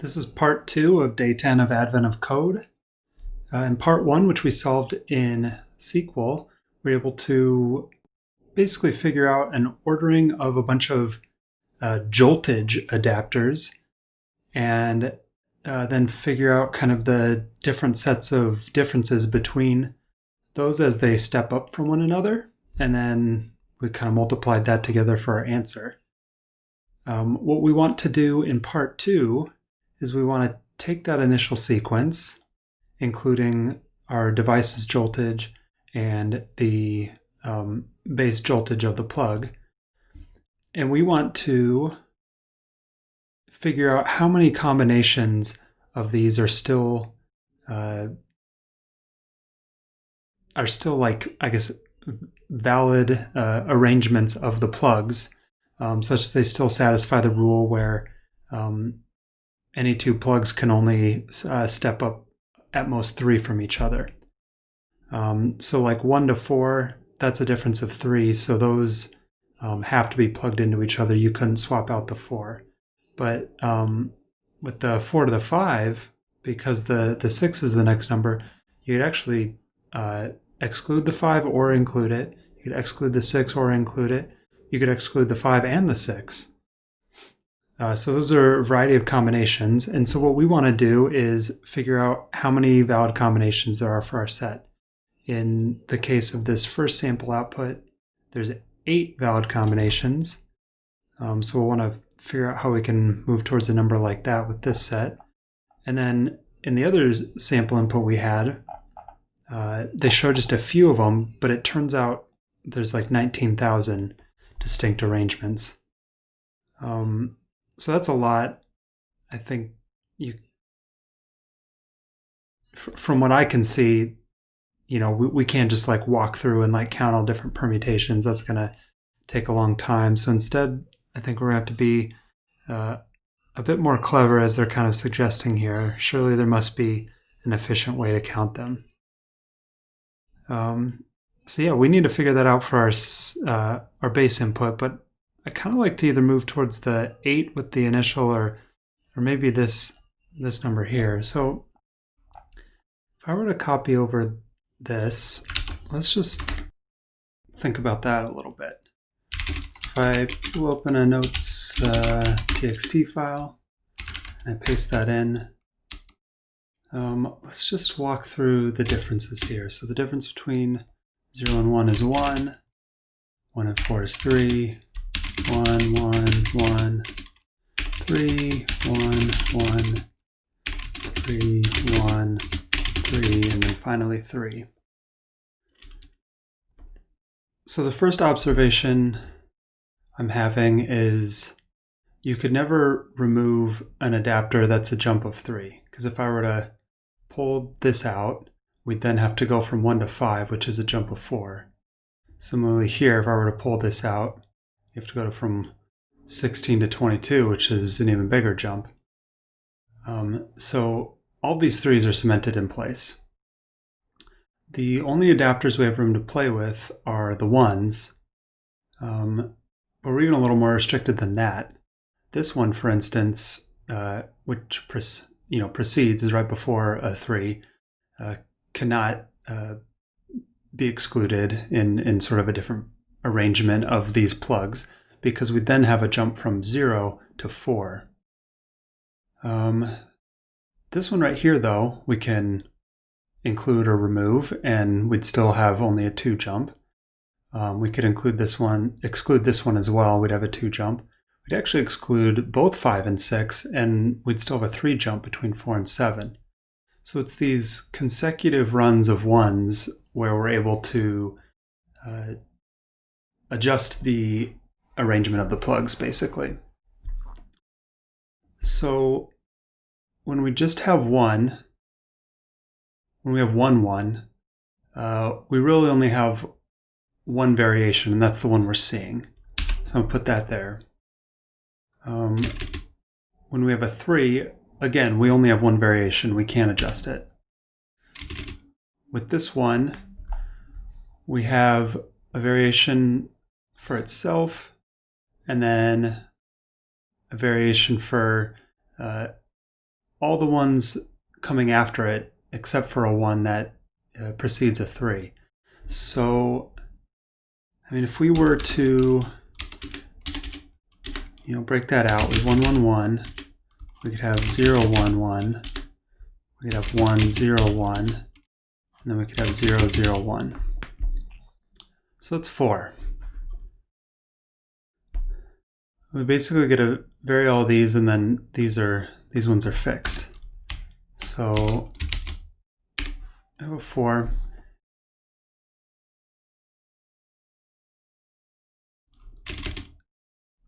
This is part 2 of day 10 of Advent of Code. In part 1, which we solved in SQL, we're able to basically figure out an ordering of a bunch of joltage adapters and then figure out kind of the different sets of differences between those as they step up from one another. And then we kind of multiplied that together for our answer. What we want to do in part 2 is we want to take that initial sequence, including our device's joltage and the base joltage of the plug, and we want to figure out how many combinations of these are still like, I guess, valid arrangements of the plugs, such that they still satisfy the rule where any two plugs can only step up at most 3 from each other. So like 1 to 4, that's a difference of 3, so those have to be plugged into each other. You couldn't swap out the 4. But with the 4 to the 5, because the 6 is the next number, you could actually exclude the 5 or include it. You could exclude the 6 or include it. You could exclude the 5 and the 6. So those are a variety of combinations. And so what we want to do is figure out how many valid combinations there are for our set. In the case of this first sample output, there's 8 valid combinations. So we'll want to figure out how we can move towards a number like that with this set. And then in the other sample input we had, they show just a few of them, but it turns out there's like 19,000 distinct arrangements. So that's a lot. I think from what I can see, we can't just like walk through and like count all different permutations. That's going to take a long time. So instead, I think we're going to have to be a bit more clever, as they're kind of suggesting here. Surely there must be an efficient way to count them. So yeah, we need to figure that out for our base input, but I kind of like to either move towards the 8 with the initial or maybe this number here. So if I were to copy over this, let's just think about that a little bit. If I pull open a notes txt file and I paste that in, let's just walk through the differences here. So the difference between 0 and 1 is 1, 1 and 4 is 3, 1, 1, 1, 3, 1, 1, 3, 1, 3, and then finally 3. So the first observation I'm having is you could never remove an adapter that's a jump of 3, because if I were to pull this out, we'd then have to go from 1 to 5, which is a jump of 4. Similarly here, if I were to pull this out, you have to go from 16 to 22, which is an even bigger jump. So all these 3s are cemented in place. The only adapters we have room to play with are the 1s, but we're even a little more restricted than that. This one, for instance, which precedes right before a 3, cannot be excluded in sort of a different arrangement of these plugs, because we then have a jump from 0 to 4. This one right here, though, we can include or remove, and we'd still have only a 2 jump. We could exclude this one as well. We'd have a 2 jump. We'd actually exclude both 5 and 6, and we'd still have a 3 jump between 4 and 7. So it's these consecutive runs of 1s where we're able to adjust the arrangement of the plugs, basically. So when we just have 1, when we have 1, 1, we really only have one variation, and that's the one we're seeing. So I'm going to put that there. When we have a 3, again, we only have one variation. We can't adjust it. With this one, we have a variation for itself, and then a variation for all the ones coming after it except for a 1 that precedes a 3. So, I mean, if we were to, break that out with 1, 1, 1, we could have 0, 1, 1, we could have 1, 0, 1, and then we could have 0, 0, 1. So that's 4. We basically get to vary all these, and then these ones are fixed. So I have a 4.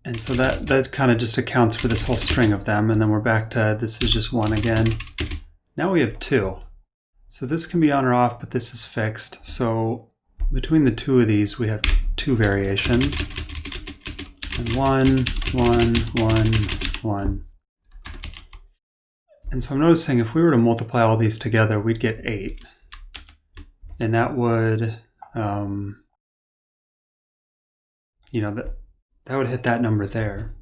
And so that kind of just accounts for this whole string of them, and then we're back to this is just 1 again. Now we have 2. So this can be on or off, but this is fixed. So between the two of these, we have 2 variations. And 1, 1, 1, 1. And so I'm noticing if we were to multiply all these together, we'd get 8. And that would, that would hit that number there.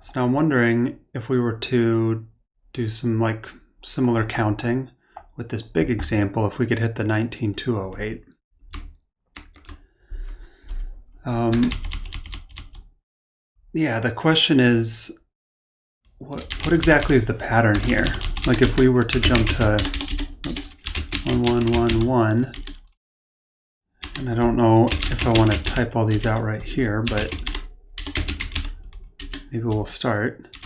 So now I'm wondering if we were to do some like similar counting with this big example, if we could hit the 19208. Yeah, the question is, what exactly is the pattern here? Like if we were to jump to 1, 1, 1, 1, and I don't know if I want to type all these out right here, but maybe we'll start.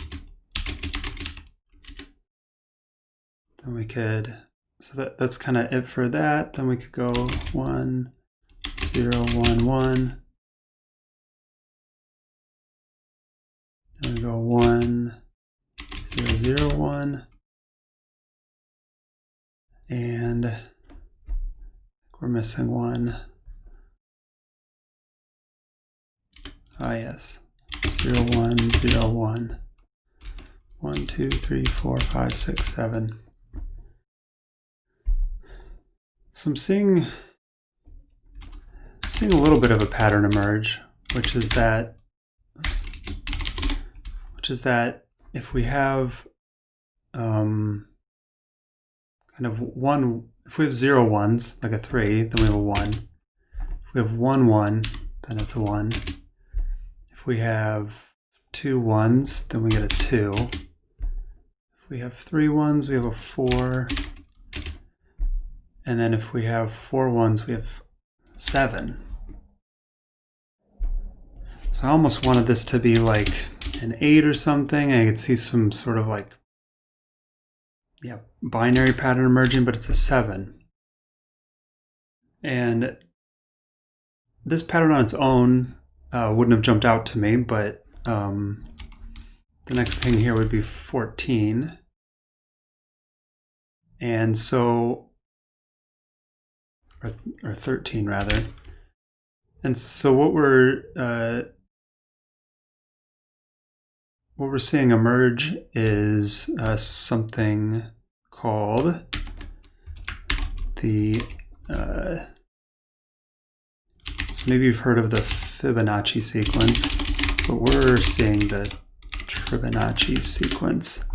Then we could, so that's kind of it for that. Then we could go 1, 0, 1, 1. Then we go 1, 0, 0, 1. And we're missing 1. Ah, yes. 0, 1, 0, 1. 1, 2, 3, 4, 5, 6, 7. So I'm seeing a little bit of a pattern emerge, which is that if we have kind of one, if we have 0 ones, like a 3, then we have a 1. If we have 1, 1, then it's a 1. If we have 2 ones, then we get a 2. If we have 3 ones, we have a 4. And then if we have 4 ones, we have 7. So I almost wanted this to be like an 8 or something. I could see some sort of like, binary pattern emerging, but it's a 7. And this pattern on its own wouldn't have jumped out to me, but the next thing here would be 14. And so, or 13 rather. And so what we're seeing emerge is something called the, so maybe you've heard of the Fibonacci sequence, but we're seeing the Fibonacci sequence.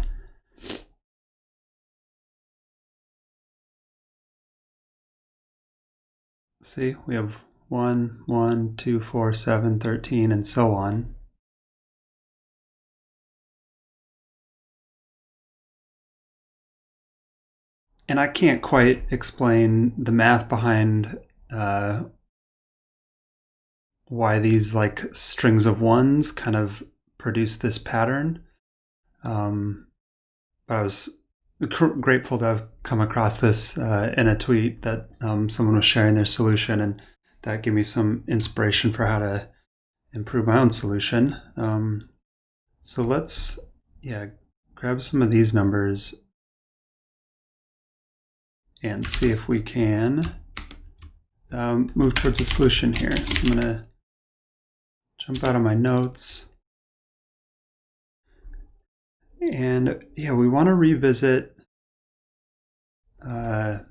See, we have 1, 1, 2, 4, 7, 13, and so on. And I can't quite explain the math behind why these like strings of ones kind of produce this pattern. But I was grateful to have come across this in a tweet that someone was sharing their solution, and that gave me some inspiration for how to improve my own solution. So let's grab some of these numbers and see if we can move towards a solution here. So I'm going to jump out of my notes. And we want to revisit the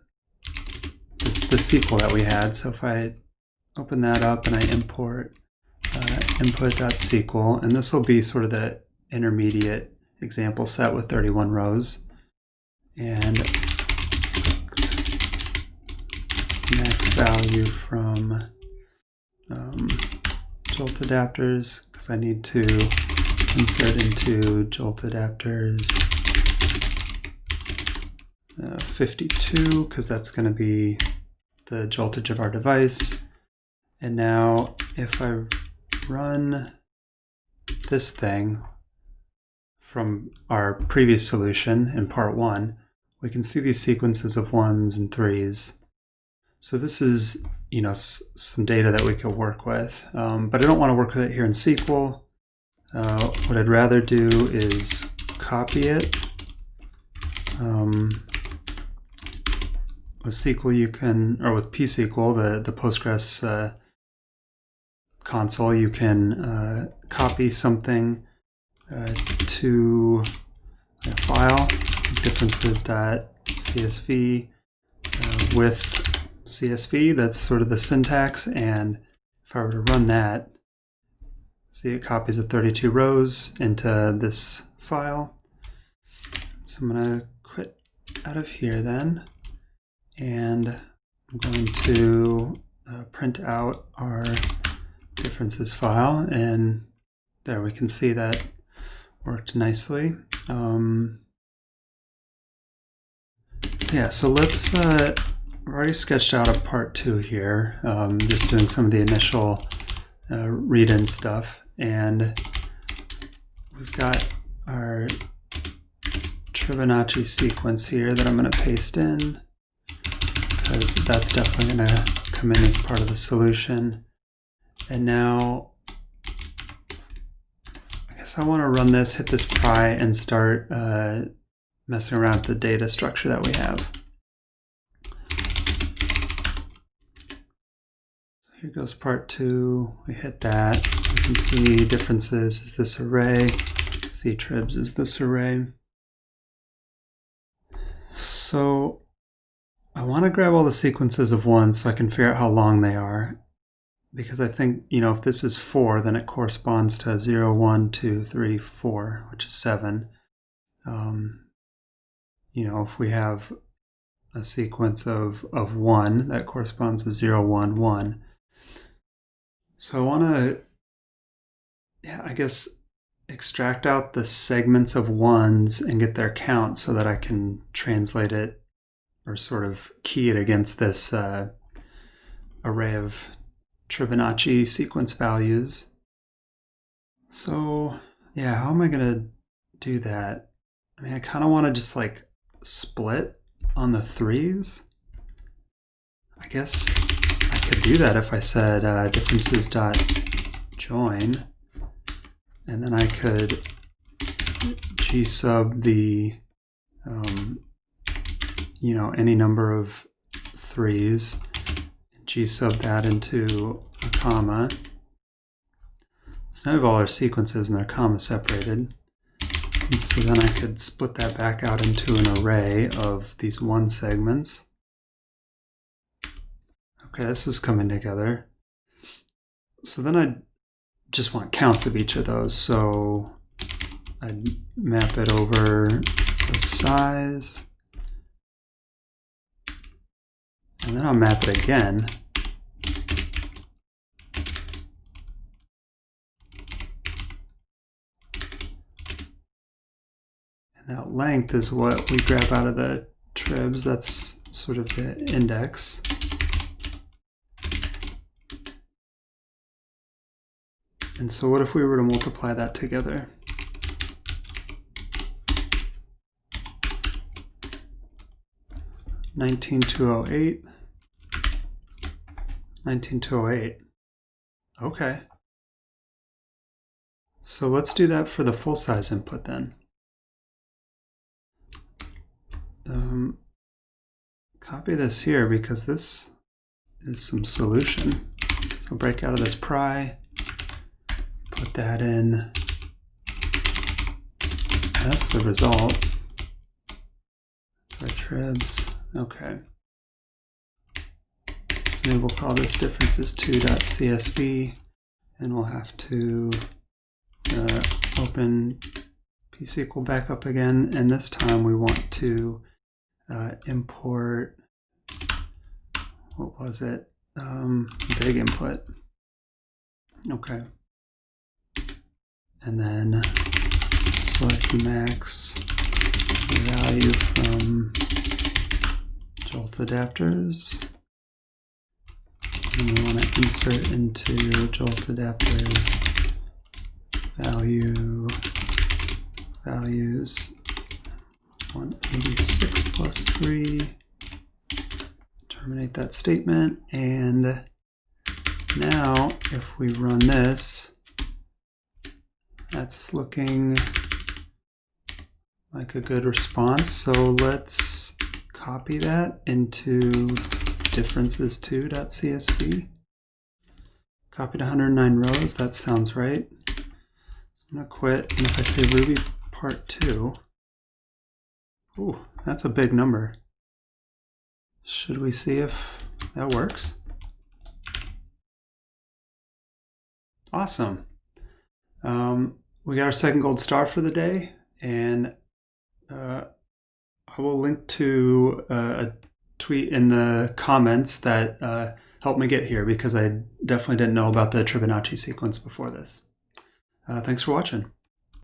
SQL that we had. So if I open that up and I import input.sql, and this will be sort of the intermediate example set with 31 rows. and max value from jolt adapters, because I need to insert into jolt adapters 52, because that's going to be the joltage of our device. And now if I run this thing from our previous solution in part 1, we can see these sequences of 1s and 3s. So this is, you know, some data that we could work with, but I don't want to work with it here in SQL. What I'd rather do is copy it. With SQL you can, or with pSQL, the Postgres console, you can copy something to a file, differences.csv with CSV. That's sort of the syntax, and if I were to run that, see, it copies the 32 rows into this file. So I'm going to quit out of here then, and I'm going to print out our differences file, and there we can see that worked nicely. Yeah, so let's, I've already sketched out a part 2 here, just doing some of the initial read-in stuff, and we've got our Fibonacci sequence here that I'm going to paste in, because that's definitely going to come in as part of the solution. And now I guess I want to run this, hit this pry, and start messing around with the data structure that we have. So here goes part 2. We hit that. We can see differences is this array. See tribs is this array. So I want to grab all the sequences of 1 so I can figure out how long they are. Because I think, you know, if this is 4, then it corresponds to 0, 1, 2, 3, 4, which is 7. You know, if we have a sequence of 1, that corresponds to 0, 1, 1. So I want to, yeah, I guess, extract out the segments of 1s and get their count so that I can translate it or sort of key it against this array of Fibonacci sequence values. So yeah, how am I going to do that? I mean, I kind of want to just like split on the 3s. I guess I could do that if I said differences.join, and then I could g sub the you know, any number of 3s, g sub that into a comma. So now we have all our sequences and they're comma separated. And so then I could split that back out into an array of these 1 segments. Okay, this is coming together. So then I just want counts of each of those. So I'd map it over the size. And then I'll map it again. And that length is what we grab out of the tribs. That's sort of the index. And so what if we were to multiply that together? $19,208. 19,208. Okay. So let's do that for the full size input then. Copy this here because this is some solution. So break out of this pry, put that in. That's the result. So tribs. Okay. So maybe we'll call this differences2.csv, and we'll have to open pSQL back up again, and this time we want to import, what was it? Big input. Okay. And then select max value from jolt adapters. And we want to insert into jolt adapters values 186 plus 3. Terminate that statement. And now if we run this, that's looking like a good response. So let's copy that into differences2.csv. Copied 109 rows, that sounds right. I'm gonna quit, and if I say Ruby part 2, ooh, that's a big number. Should we see if that works? Awesome. We got our second gold star for the day, and I will link to a tweet in the comments that helped me get here, because I definitely didn't know about the Fibonacci sequence before this. Thanks for watching.